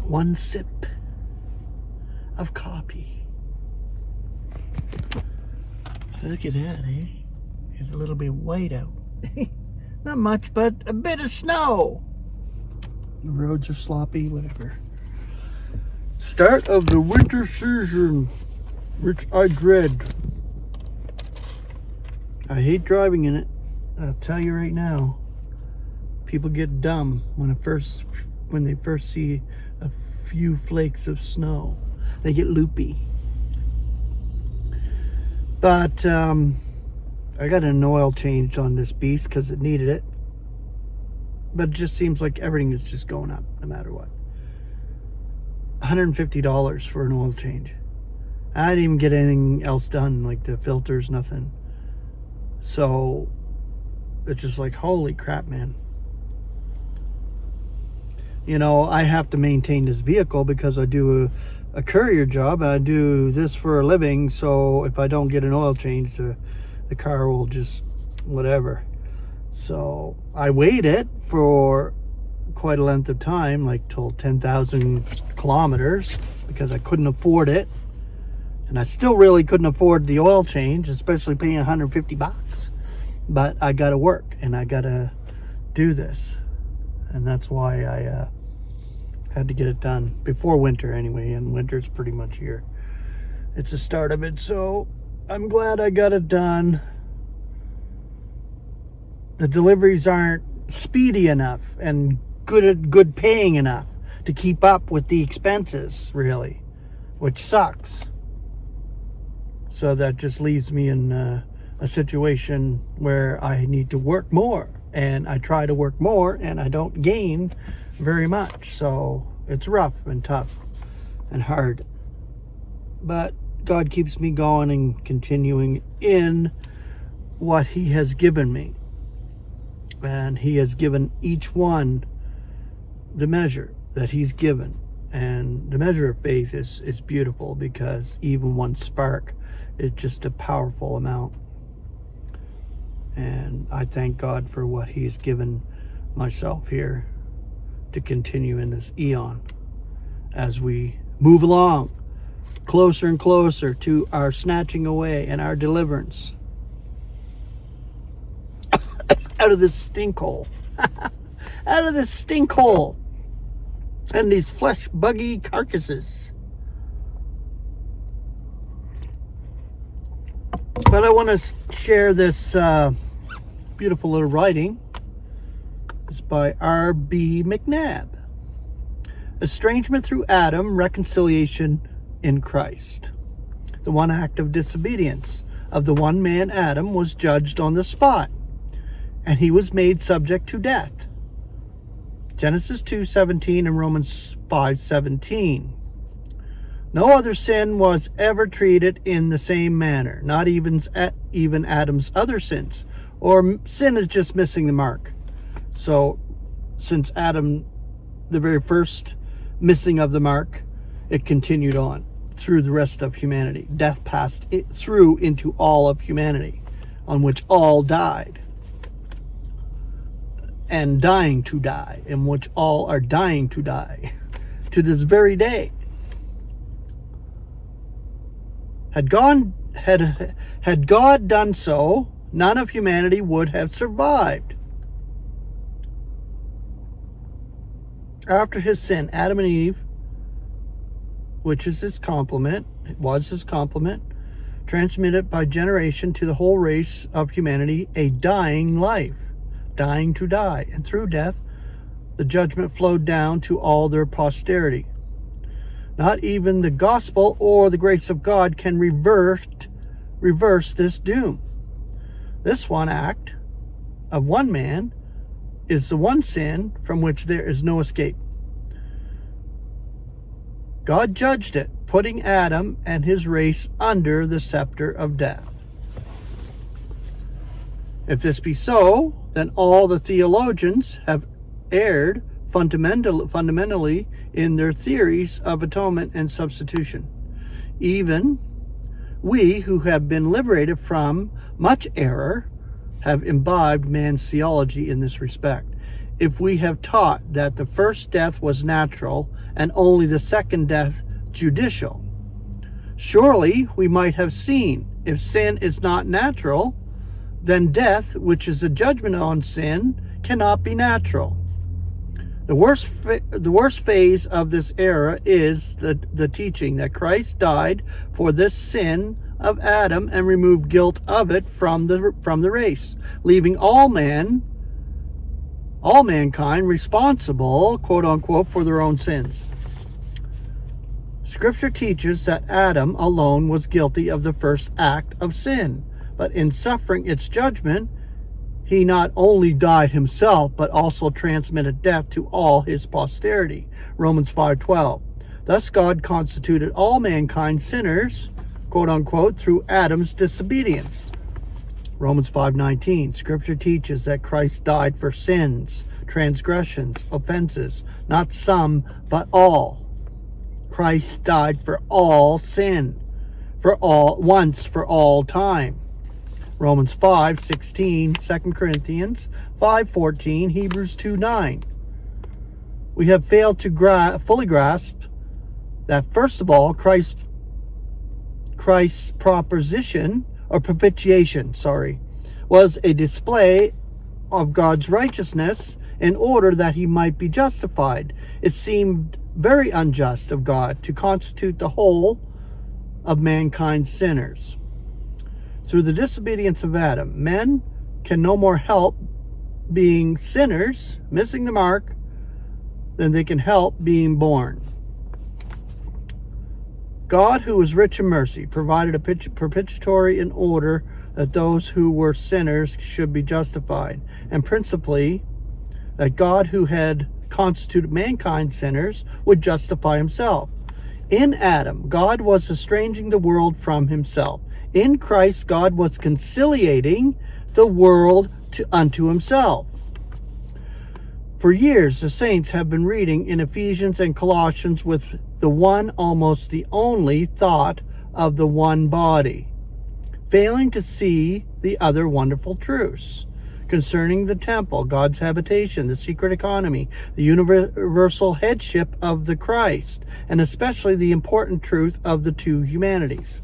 One sip of coffee. Look at that, eh? There's a little bit white out. Not much, but a bit of snow. The roads are sloppy, whatever. Start of the winter season, which I dread. I hate driving in it. I'll tell you right now. People get dumb when they first see a few flakes of snow. They get loopy. But I got an oil change on this beast because it needed it. But it just seems like everything is just going up no matter what. $150 for an oil change. I didn't even get anything else done, like the filters, nothing. So it's just like, holy crap, man. You know, I have to maintain this vehicle because I do a courier job. I do this for a living, so if I don't get an oil change, the car will just whatever. So I waited for quite a length of time, like till 10,000 kilometers, because I couldn't afford it. And I still really couldn't afford the oil change, especially paying $150. But I got to work and I got to do this. And that's why I had to get it done before winter anyway. And winter's pretty much here. It's the start of it. So I'm glad I got it done. The deliveries aren't speedy enough and good paying enough to keep up with the expenses, really, which sucks. So that just leaves me in a situation where I need to work more, and I try to work more and I don't gain very much. So it's rough and tough and hard, but God keeps me going and continuing in what He has given me. And He has given each one the measure that He's given. And the measure of faith is beautiful, because even one spark is just a powerful amount. And I thank God for what He's given myself here to continue in this eon as we move along closer and closer to our snatching away and our deliverance out of this stink hole. Out of this stink hole and these flesh buggy carcasses. But I want to share this beautiful little writing. It's by R.B. McNabb. Estrangement through Adam, reconciliation in Christ. The one act of disobedience of the one man Adam was judged on the spot, and he was made subject to death. Genesis 2:17 and Romans 5:17. No other sin was ever treated in the same manner, not even Adam's other sins. Or sin is just missing the mark. So since Adam, the very first missing of the mark, it continued on through the rest of humanity. Death passed it through into all of humanity, on which all died. And dying to die, in which all are dying to die to this very day. Had God done so, none of humanity would have survived. After his sin, Adam and Eve, which is his complement, it was his complement, transmitted by generation to the whole race of humanity a dying life. Dying to die, and through death the judgment flowed down to all their posterity. Not even the gospel or the grace of God can reverse this doom. This one act of one man is the one sin from which there is no escape. God judged it, putting Adam and his race under the scepter of death. If this be so, then all the theologians have erred fundamentally in their theories of atonement and substitution. Even we, who have been liberated from much error, have imbibed man's theology in this respect. if we have taught that the first death was natural and only the second death judicial? Surely we might have seen, if sin is not natural, then death, which is a judgment on sin, cannot be natural. The worst phase of this era is the teaching that Christ died for this sin of Adam and removed guilt of it from the race, leaving all mankind responsible, quote unquote, for their own sins. Scripture teaches that Adam alone was guilty of the first act of sin, but in suffering its judgment, he not only died himself, but also transmitted death to all his posterity. Romans 5:12. Thus God constituted all mankind sinners, quote unquote, through Adam's disobedience. Romans 5:19. Scripture teaches that Christ died for sins, transgressions, offenses, not some, but all. Christ died for all sin, once for all time. Romans 5:16, 2 Corinthians 5:14, Hebrews 2:9. We have failed to fully grasp that, first of all, Christ's propitiation, was a display of God's righteousness in order that he might be justified. It seemed very unjust of God to constitute the whole of mankind sinners. Through the disobedience of Adam, men can no more help being sinners, missing the mark, than they can help being born. God, who is rich in mercy, provided a propitiatory in order that those who were sinners should be justified, and principally that God, who had constituted mankind sinners, would justify himself. In Adam, God was estranging the world from himself. In Christ, God was conciliating the world unto himself. For years, the saints have been reading in Ephesians and Colossians with the one, almost the only thought of the one body, failing to see the other wonderful truths concerning the temple, God's habitation, the secret economy, the universal headship of the Christ, and especially the important truth of the two humanities.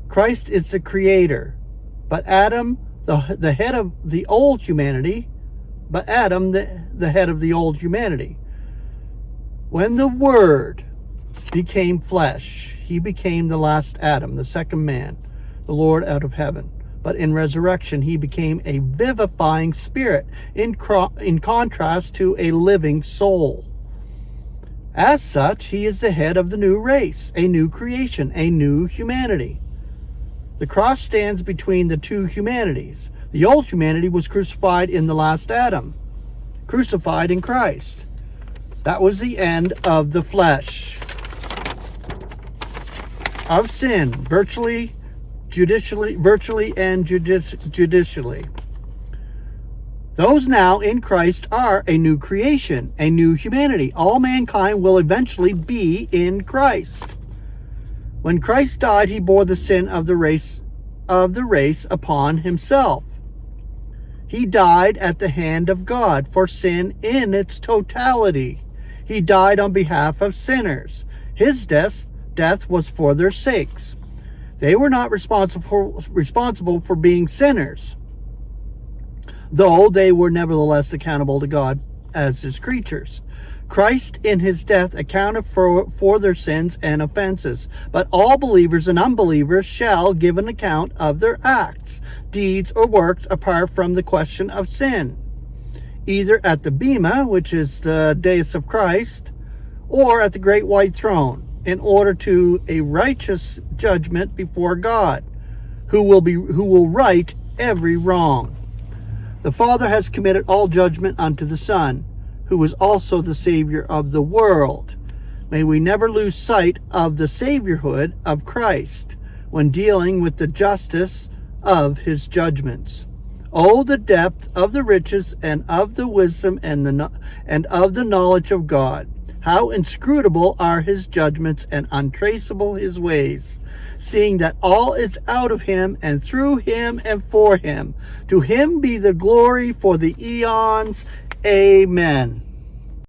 Christ is the creator, but Adam, the head of the old humanity, the head of the old humanity. When the Word became flesh, he became the last Adam, the second man, the Lord out of heaven. But in resurrection, he became a vivifying spirit, in contrast to a living soul. As such, he is the head of the new race, a new creation, a new humanity. The cross stands between the two humanities. The old humanity was crucified in the last Adam, crucified in Christ. That was the end of the flesh, of sin, virtually and judicially. Those now in Christ are a new creation, a new humanity. All mankind will eventually be in Christ. When Christ died, he bore the sin of the race upon himself. He died at the hand of God for sin in its totality. He died on behalf of sinners. His death was for their sakes. They were not responsible for being sinners, though they were nevertheless accountable to God as his creatures. Christ in his death accounted for their sins and offenses, but all believers and unbelievers shall give an account of their acts, deeds, or works apart from the question of sin, either at the Bema, which is the dais of Christ, or at the great white throne, in order to a righteous judgment before God, who will right every wrong. The Father has committed all judgment unto the Son, who is also the Savior of the world. May we never lose sight of the Saviorhood of Christ when dealing with the justice of his judgments. Oh, the depth of the riches and of the wisdom and of the knowledge of God. How inscrutable are his judgments and untraceable his ways, seeing that all is out of him and through him and for him. To him be the glory for the eons. Amen.